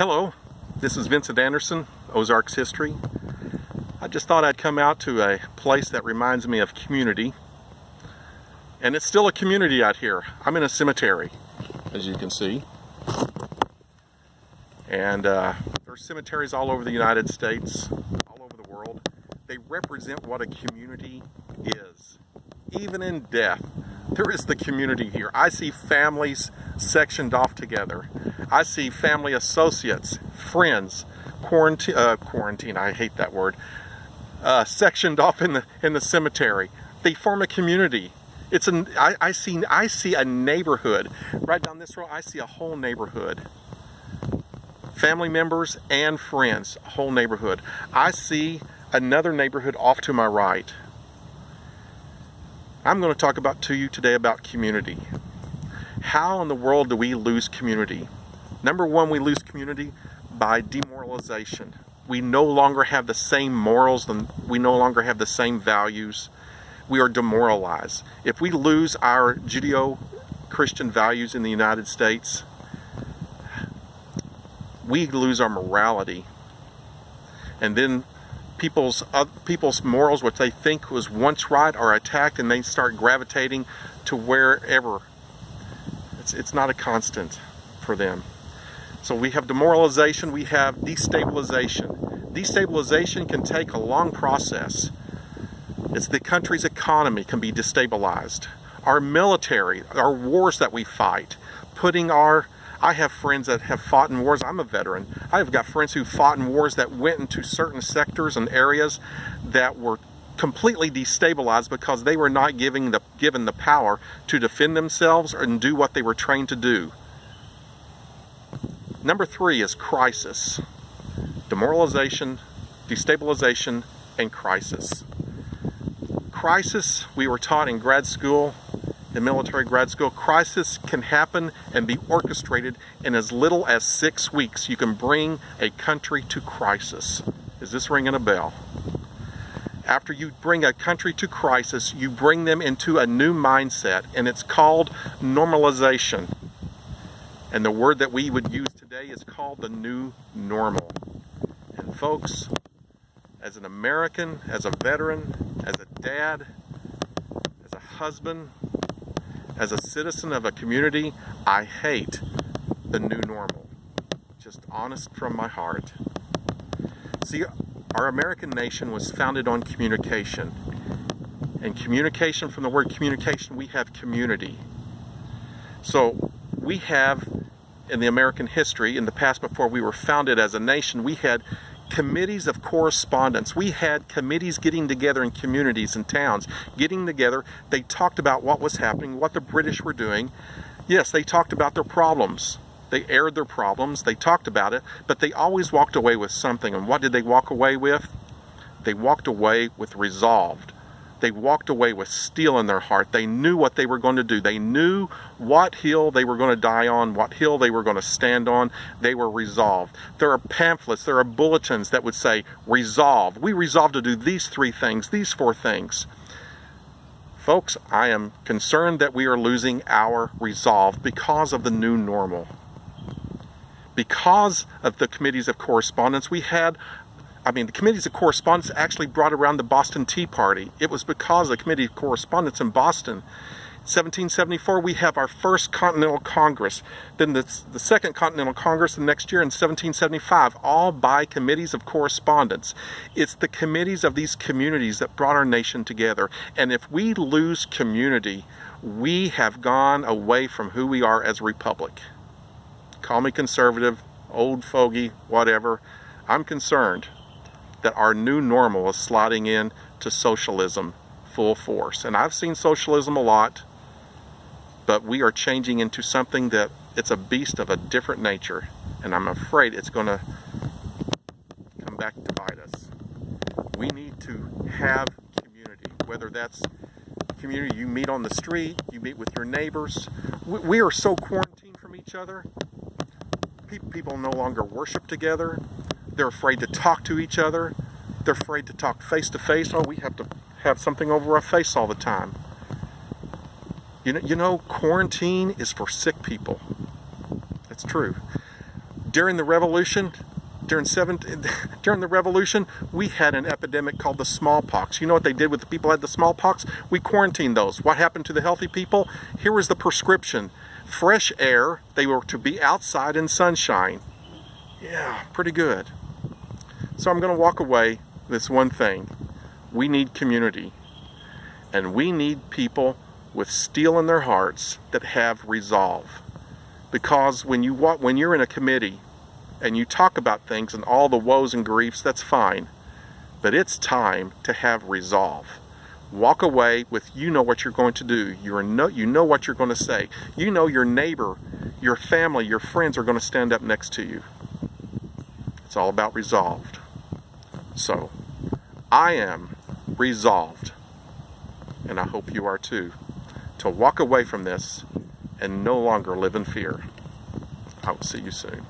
Hello, this is Vincent Anderson, Ozarks History. I just thought I'd come out to a place that reminds me of community. And it's still a community out here. I'm in a cemetery, as you can see. And there's cemeteries all over the United States, all over the world. They represent what a community is. Even in death, there is the community here. I see families sectioned off together. I see family associates, friends, quarantine, I hate that word, sectioned off in the cemetery. They form a community. I see a neighborhood. Right down this road, I see a whole neighborhood. Family members and friends, a whole neighborhood. I see another neighborhood off to my right. I'm going to talk to you today about community. How in the world do we lose community? Number one, we lose community by demoralization. We no longer have the same morals, and we no longer have the same values. We are demoralized. If we lose our Judeo-Christian values in the United States, we lose our morality. And then people's morals, what they think was once right, are attacked, and they start gravitating to wherever. It's not a constant for them. So we have demoralization, we have destabilization. Destabilization can take a long process. It's the country's economy can be destabilized. Our military, our wars that we fight, I have friends that have fought in wars. I'm a veteran. I've got friends who fought in wars that went into certain sectors and areas that were completely destabilized because they were not given the power to defend themselves and do what they were trained to do. Number three is crisis. Demoralization, destabilization, and crisis. Crisis, we were taught in grad school, in military grad school, crisis can happen and be orchestrated in as little as 6 weeks. You can bring a country to crisis. Is this ringing a bell? After you bring a country to crisis, you bring them into a new mindset, and it's called normalization. And the word that we would use today is called the new normal. And folks, as an American, as a veteran, as a dad, as a husband, as a citizen of a community, I hate the new normal. Just honest from my heart. See, our American nation was founded on communication. And communication, from the word communication, we have community. So we have, in the American history, in the past before we were founded as a nation, we had committees of correspondence. We had committees getting together in communities and towns, getting together. They talked about what was happening, what the British were doing. Yes, they talked about their problems. They aired their problems, they talked about it, but they always walked away with something. And what did they walk away with? They walked away with resolved. They walked away with steel in their heart. They knew what they were going to do. They knew what hill they were going to die on, what hill they were going to stand on. They were resolved. There are pamphlets, there are bulletins that would say, resolve. We resolve to do these 3 things, these 4 things. Folks, I am concerned that we are losing our resolve because of the new normal. Because of the committees of correspondence, the committees of correspondence actually brought around the Boston Tea Party. It was because of the Committee of Correspondence in Boston. In 1774, we have our first Continental Congress. Then the second Continental Congress the next year in 1775, all by committees of correspondence. It's the committees of these communities that brought our nation together. And if we lose community, we have gone away from who we are as a republic. Call me conservative, old fogey, whatever. I'm concerned that our new normal is sliding in to socialism full force. And I've seen socialism a lot, but we are changing into something that it's a beast of a different nature. And I'm afraid it's going to come back to bite us. We need to have community, whether that's community you meet on the street, you meet with your neighbors. We are so quarantined from each other. People no longer worship together. They're afraid to talk to each other. They're afraid to talk face to face. Oh, we have to have something over our face all the time. You know, quarantine is for sick people. It's true. During the revolution, during the revolution, we had an epidemic called the smallpox. You know what they did with the people who had the smallpox? We quarantined those. What happened to the healthy people? Here was the prescription. Fresh air. They were to be outside in sunshine. Yeah, pretty good. So I'm going to walk away with this one thing. We need community. And we need people with steel in their hearts that have resolve. Because when you're in a committee and you talk about things and all the woes and griefs, that's fine. But it's time to have resolve. Walk away with, you know what you're going to do. You know what you're going to say. You know your neighbor, your family, your friends are going to stand up next to you. It's all about resolved. So, I am resolved, and I hope you are too, to walk away from this and no longer live in fear. I will see you soon.